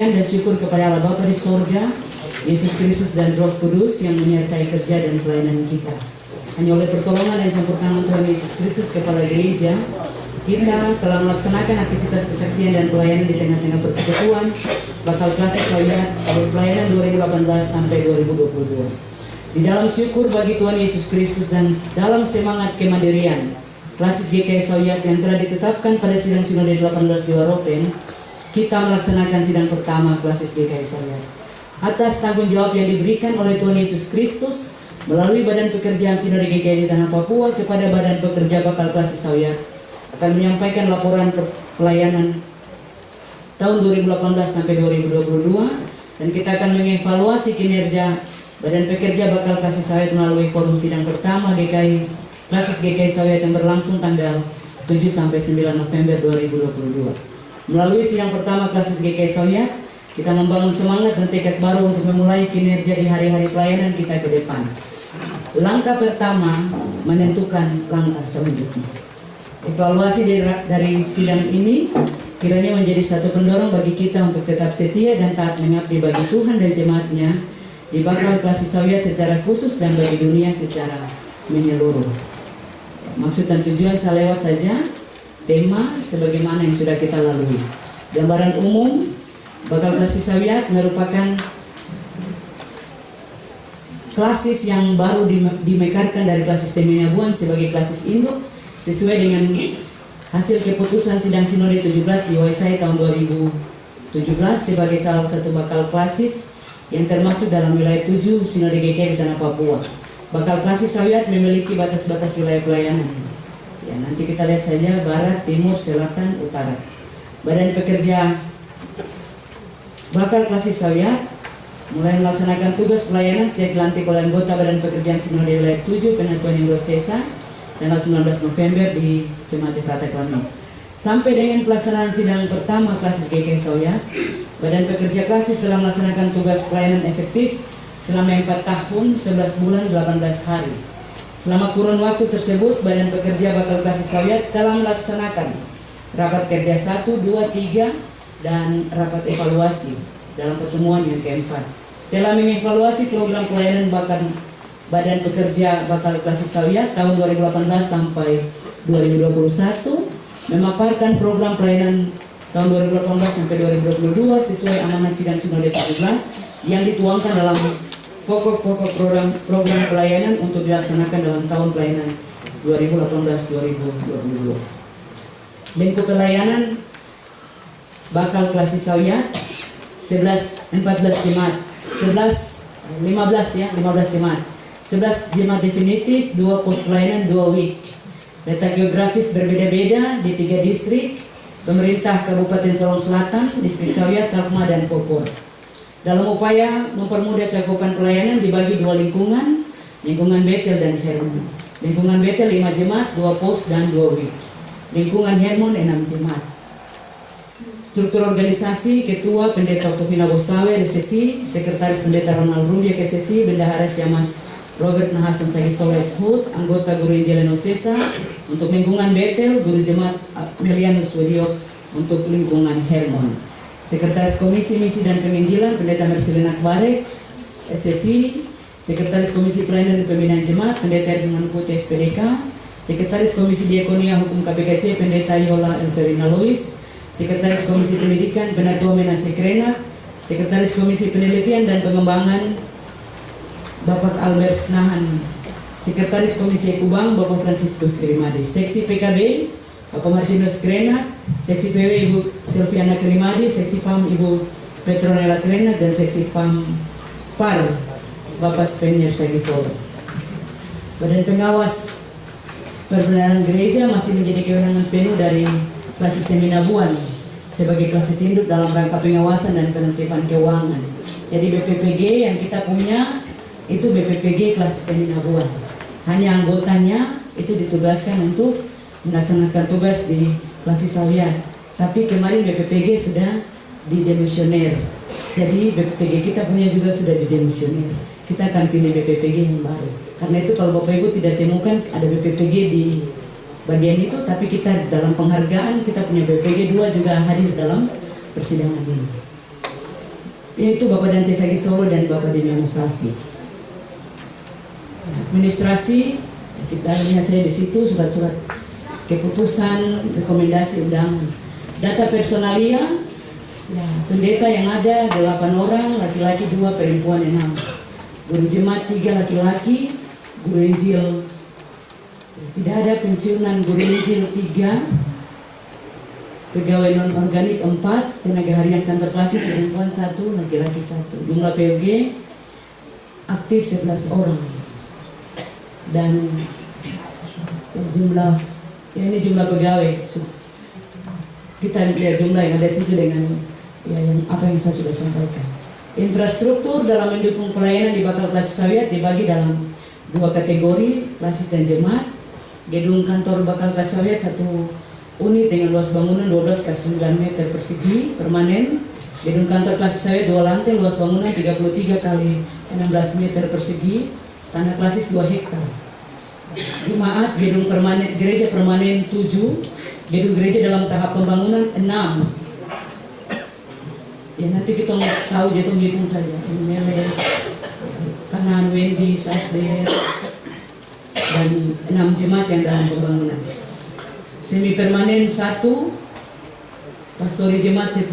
Dan syukur kepada Allah Bapa di sorga, Yesus Kristus dan Roh Kudus yang menyertai kerja dan pelayanan kita. Hanya oleh pertolongan dan campur tangan Tuhan Yesus Kristus Kepala Gereja, kita telah melaksanakan aktivitas kesaksian dan pelayanan di tengah-tengah persekutuan bakal klasik Sauyat pelayanan 2018 sampai 2022. Di dalam syukur bagi Tuhan Yesus Kristus dan dalam semangat kemandirian Klasis GKI Sauyat yang telah ditetapkan pada sidang Sinode 18 di Waropen, kita melaksanakan sidang pertama Klasis GKI Sauyat. Atas tanggung jawab yang diberikan oleh Tuhan Yesus Kristus melalui Badan Pekerjaan Sinode GKI di Tanah Papua kepada Badan Pekerja Bakal Klasis Sauyat akan menyampaikan laporan pelayanan tahun 2018 sampai 2022, dan kita akan mengevaluasi kinerja Badan Pekerja Bakal Klasis Sauyat melalui forum sidang pertama Klasis GKI Sauyat yang berlangsung tanggal 7 sampai 9 November 2022. Melalui sidang pertama Klasis GKI Sauyat, kita membangun semangat dan tekad baru untuk memulai kinerja di hari-hari pelayanan kita ke depan. Langkah pertama menentukan langkah selanjutnya. Evaluasi dari sidang ini kiranya menjadi satu pendorong bagi kita untuk tetap setia dan taat mengabdi bagi Tuhan dan jemaat-Nya di Bakal Klasis Sauyat secara khusus dan bagi dunia secara menyeluruh. Maksud dan tujuan saya lewat saja tema sebagaimana yang sudah kita lalui. Gambaran umum, Bakal Klasis Sauyat merupakan klasis yang baru dimekarkan dari klasis Teminabuan sebagai klasis induk sesuai dengan hasil keputusan sidang Sinode 17 di Waisai tahun 2017 sebagai salah satu bakal klasis yang termasuk dalam wilayah 7 Sinode GKI di Tanah Papua. Bakal Klasis Sauyat memiliki batas-batas wilayah pelayanan. Ya, nanti kita lihat saja barat, timur, selatan, utara. Badan Pekerja Bakal Klasis Sauyat mulai melaksanakan tugas pelayanan sejak dilantik oleh anggota Badan Pekerjaan Sinode Wilayah 7 Penatuan yang Sesa tanggal 19 November di Cemati Prateklami. Sampai dengan pelaksanaan sidang pertama Klasis GKI Sauyat, Badan Pekerja Klasis telah melaksanakan tugas pelayanan efektif selama 4 tahun, 11 bulan, 18 hari. Selama kurun waktu tersebut, Badan Pekerja Bakal Klasis Sauyat telah melaksanakan rapat kerja 1, 2, 3 dan rapat evaluasi dalam pertemuan yang keempat. Telah mengevaluasi program pelayanan Badan Pekerja Bakal Klasis Sauyat tahun 2018 sampai 2021, memaparkan program pelayanan tahun 2018 sampai 2022 sesuai amanat sidang Sinode 17 yang dituangkan dalam pokok-pokok program pelayanan untuk dilaksanakan dalam tahun pelayanan 2018-2022. Lingkup pelayanan Bakal Klasis Sauyat 15 jemaat, 15 jemaat, 11 jemaat definitif, 2 pos pelayanan, 2 week. Letak geografis berbeda-beda di 3 distrik, pemerintah Kabupaten Sorong Selatan, distrik Sauyat, Salkma, dan Fokor. Dalam upaya mempermudah cakupan pelayanan dibagi 2 lingkungan, lingkungan Betel dan Hermon. Lingkungan Betel 5 jemaat, 2 pos dan 2 week. Lingkungan Hermon 6 jemaat. Struktur organisasi: Ketua Pendeta Oktavina Bosawe SSI, Sekretaris Pendeta Ronald Rubia SSI, Bendahara Syamas Robert Nahasan Sagisoles Hud, anggota Guru Injil Sesa untuk lingkungan Betel, Guru Jemaat Melianus Wediok untuk lingkungan Hermon. Sekretaris Komisi Misi dan Penginjilan Pendeta Mercelina Kbarek SSI, Sekretaris Komisi Pelayanan dan Pembinaan Jemaat Pendeta Edmund Putih SPDK, Sekretaris Komisi Diakonia Hukum KPKC Pendeta Yola Elverina Lois, Sekretaris Komisi Pendidikan Penatua Menase Krena, Sekretaris Komisi Penelitian dan Pengembangan Bapak Albert Snahan, Sekretaris Komisi Ekubang Bapak Franciscus Kirimadi, Seksi PKB Bapak Martinus Krena, Seksi PW Ibu Silviana Kirimadi, Seksi PAM Ibu Petronella Krena, dan Seksi PAM PAR Bapak Spenier Sagisol. Badan Pengawas Perbenaran Gereja masih menjadi kewenangan penuh dari Klasis Teminabuan sebagai klasis induk dalam rangka pengawasan dan penertiban keuangan. Jadi BPPG yang kita punya itu BPPG Klasis Teminabuan. Hanya anggotanya itu ditugaskan untuk melaksanakan tugas di Klasis Sauyat. Tapi kemarin BPPG sudah didemisioner. Jadi BPPG kita punya juga sudah didemisioner. Kita akan pilih BPPG yang baru. Karena itu kalau Bapak Ibu tidak temukan ada BPPG di bagian itu, tapi kita dalam penghargaan kita punya BPG 2 juga hadir dalam persidangan ini. yaitu Bapak Dante Sagi Solo dan Bapak Demiano Safi. Administrasi, kita lihat saya di situ surat-surat keputusan, rekomendasi undangan. Data personalia, ya, pendeta yang ada 8 orang, laki-laki 2, perempuan 6. Guru jemaat 3 laki-laki, guru Injil tidak ada, pensiunan guru Injil 3, pegawai non-organik 4, tenaga harian kantor klasik perempuan 1, laki-laki 1. Jumlah POG aktif 11 orang. Dan jumlah, ya ini jumlah pegawai. Kita lihat jumlah yang ada di situ dengan ya, yang apa yang saya sudah sampaikan. Infrastruktur dalam mendukung pelayanan di Bakal Klasik Sawyat dibagi dalam 2 kategori, klasik dan jemaat. Gedung kantor Bakal Klasik Sawyat 1 unit dengan luas bangunan 12x9 meter persegi permanen. Gedung kantor Klasik Sawyat 2 lantai, luas bangunan 33x16 meter persegi, tanah klasik 2 hektar. Jemaat gedung permanen, gereja permanen 7, gedung gereja dalam tahap pembangunan 6. Ya nanti kita tahu hitung-hitung saja. Meles, Kanan, Wendy, Sasder, dan 6 jemaat yang dalam pembangunan. Semi permanen 1, pastori jemaat 10,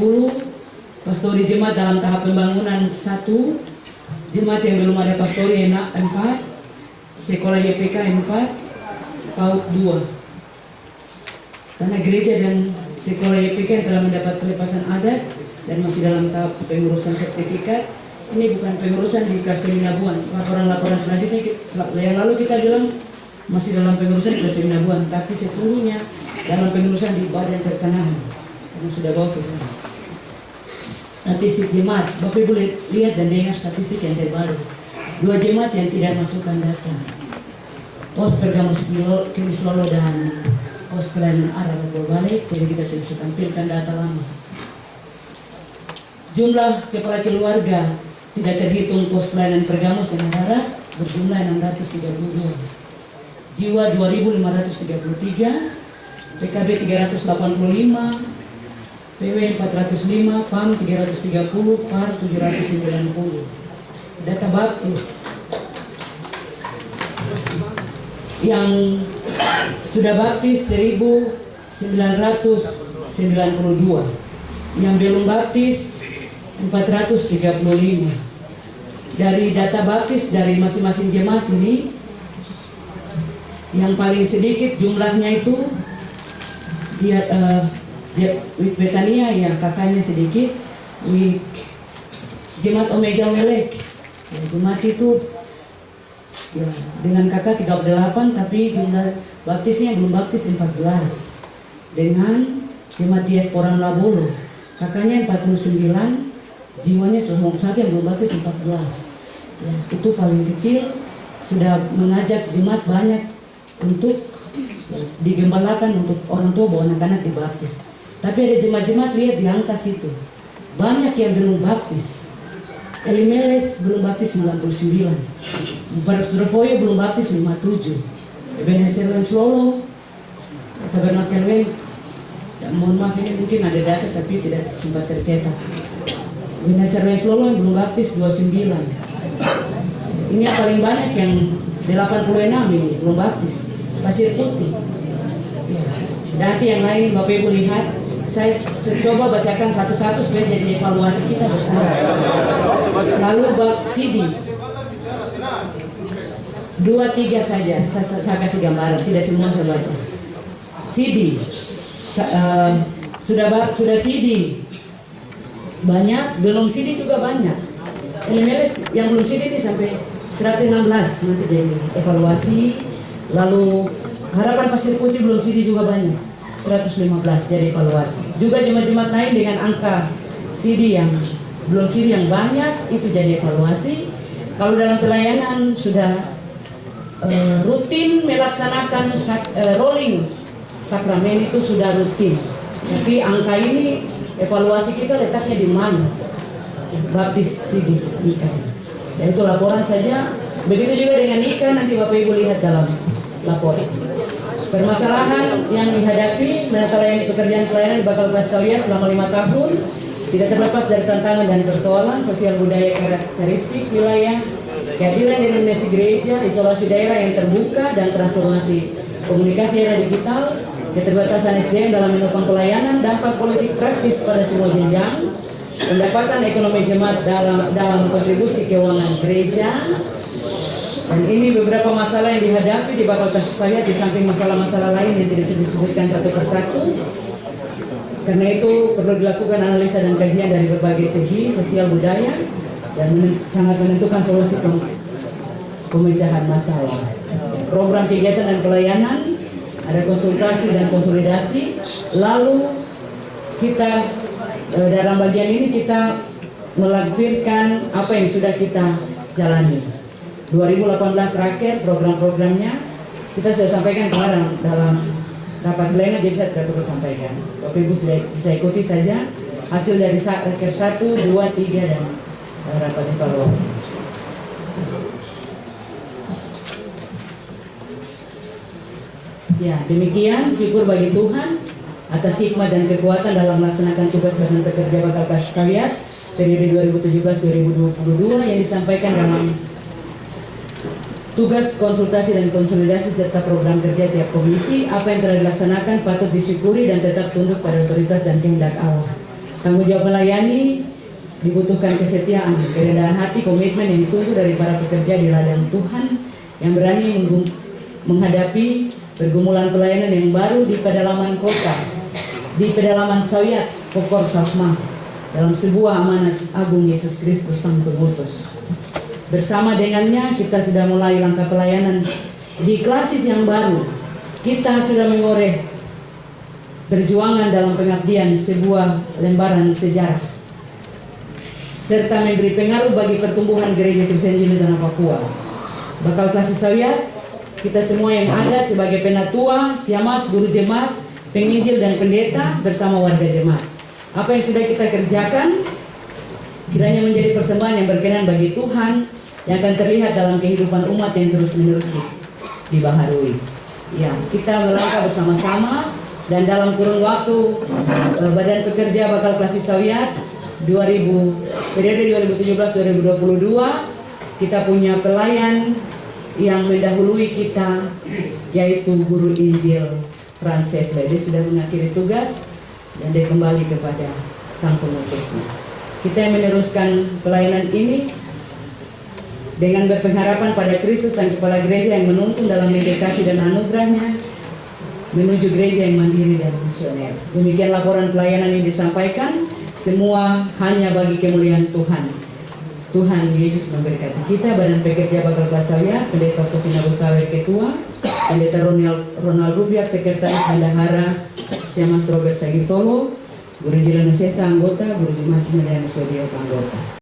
pastori jemaat dalam tahap pembangunan 1, jemaat yang belum ada pastori 4, sekolah YPK 4, PAUD 2. Tanah gereja dan sekolah YPK yang telah mendapat pelepasan adat dan masih dalam tahap pengurusan sertifikat. Ini bukan pengurusan di Klaster Minabuan. Laporan-laporan selanjutnya yang lalu kita bilang masih dalam pengurusan di Klaster Minabuan, tapi sesungguhnya dalam pengurusan di Badan Pertanahan karena sudah bawa ke sana. Statistik jemaat, Bapak Ibu lihat dan dengar statistik yang terbaru. 2 jemaat yang tidak masukkan data, Pos Pergamus Kemis Lolo dan Pos Pelayanan Arah Balik, jadi kita bisa tampilkan data lama. Jumlah kepala keluarga tidak terhitung Pos Pelayanan Pergamus dan Arah berjumlah 632. Jiwa 2.533, PKB 385, PW 405, PAM 330, PAR 790. Data baptis yang sudah baptis 1992, yang belum baptis 435. Dari data baptis dari masing-masing jemaat ini, yang paling sedikit jumlahnya itu dia Wik Betania ya kakaknya sedikit, Wik jemaat Omega Welek ya, jemaat itu ya, dengan kakak 38 tapi jumlah baptisnya belum baptis 14. Dengan jemaat Diaspora Labolo kakaknya 49, jiwanya 91 yang belum baptis 14 ya, itu paling kecil. Sudah mengajak jemaat banyak untuk ya, digembalakan untuk orang tua bawa anak-anak dibaptis. Tapi ada jemaat-jemaat lihat di angka situ banyak yang belum baptis. Elimeles belum baptis 99, Barabsdorfoyo belum baptis 57, Ebenezer Lolo, Tabernakel Wen, mohon maaf ini mungkin ada data tapi tidak sempat tercetak. Ebenezer Lolo yang belum baptis 29. Ini yang paling banyak yang 86 ini belum baptis, Pasir Putih. Ya. Nanti yang lain Bapak Ibu lihat, saya coba bacakan satu-satu supaya jadi evaluasi kita bersama. Lalu Bak Sidi 2-3 saja, saya kasih gambaran, tidak semua saya baca. Sidi sudah Sidi banyak, belum Sidi juga banyak. Elimeles yang belum Sidi ini sampai 116 nanti jadi evaluasi. Lalu Harapan Pasir Putih belum Sidi juga banyak, 115 jadi evaluasi. Juga jemaat-jemaat lain dengan angka Sidi yang belum Sidi yang banyak itu jadi evaluasi. Kalau dalam pelayanan sudah rutin melaksanakan rolling sakramen itu sudah rutin. Tapi angka ini evaluasi kita letaknya di mana? Baptis Sidi Ika. Dan itu laporan saja. Begitu juga dengan Ika, nanti Bapak Ibu lihat dalam laporan. Permasalahan yang dihadapi menata layani pekerjaan pelayanan di Bakal Klasik Sawyat selama 5 tahun Tidak terlepas dari tantangan dan persoalan sosial budaya karakteristik wilayah, kehadiran denominasi gereja, isolasi daerah yang terbuka, dan transformasi komunikasi era digital, keterbatasan SDM dalam menopang pelayanan, dampak politik praktis pada semua jenjang, pendapatan ekonomi jemaat dalam kontribusi keuangan gereja. Dan ini beberapa masalah yang dihadapi di bakal kasih saya di samping masalah-masalah lain yang tidak bisa disebutkan satu persatu. Karena itu perlu dilakukan analisa dan kajian dari berbagai segi sosial budaya dan sangat menentukan solusi pemecahan masalah. Program kegiatan dan pelayanan, ada konsultasi dan konsolidasi. Lalu kita dalam bagian ini kita melampirkan apa yang sudah kita jalani. 2018 rakyat program-programnya kita sudah sampaikan kemarin dalam rapat pleno, jadi saya tidak perlu sampaikan. Bapak Ibu bisa ikuti saja hasil dari raker 1, 2, 3 dan rapat evaluasi. Ya, demikian syukur bagi Tuhan atas hikmat dan kekuatan dalam melaksanakan tugas badan pekerja bakal kasih sayat periode 2017-2022 yang disampaikan dalam tugas konsultasi dan konsolidasi serta program kerja tiap komisi. Apa yang telah dilaksanakan patut disyukuri dan tetap tunduk pada otoritas dan kehendak Allah. Tanggung jawab melayani dibutuhkan kesetiaan, kerendahan hati, komitmen yang sungguh dari para pekerja di ladang Tuhan yang berani menghadapi pergumulan pelayanan yang baru di pedalaman kota, di pedalaman Sawyat, Kokor Safma, dalam sebuah amanat agung Yesus Kristus Sang Pengutus. Bersama dengannya kita sudah mulai langkah pelayanan di klasis yang baru. Kita sudah mengoreh perjuangan dalam pengabdian sebuah lembaran sejarah, serta memberi pengaruh bagi pertumbuhan gereja Kristen di tanah Papua. Bakal klasik Sawyat, kita semua yang ada sebagai penatua, siamas, guru jemaat, penginjil dan pendeta bersama warga jemaat. Apa yang sudah kita kerjakan kiranya menjadi persembahan yang berkenan bagi Tuhan, yang akan terlihat dalam kehidupan umat yang terus-menerus dibaharui. Ya, kita melangkah bersama-sama dan dalam kurun waktu Badan Pekerja bakal klasik Sawyat periode 2017-2022 kita punya pelayan yang mendahului kita, yaitu Guru Injil Franz Sefle. Dia sudah mengakhiri tugas dan dia kembali kepada Sang Pengutusnya. Kita yang meneruskan pelayanan ini dengan berpengharapan pada Kristus Sang Kepala Gereja yang menuntun dalam dedikasi dan anugerahnya menuju gereja yang mandiri dan misioner. Demikian laporan pelayanan yang disampaikan, semua hanya bagi kemuliaan Tuhan. Tuhan Yesus memberkati kita. Badan Pekerja Bakal Kelas Sawyat, Pendeta Tofina Besawer Ketua, Pendeta Ronald Rubiak Sekretaris Bendahara, Siamas Robert Sagi Solo, Guru Injil Sesa anggota, Guru Jemaat Medan Sodio anggota.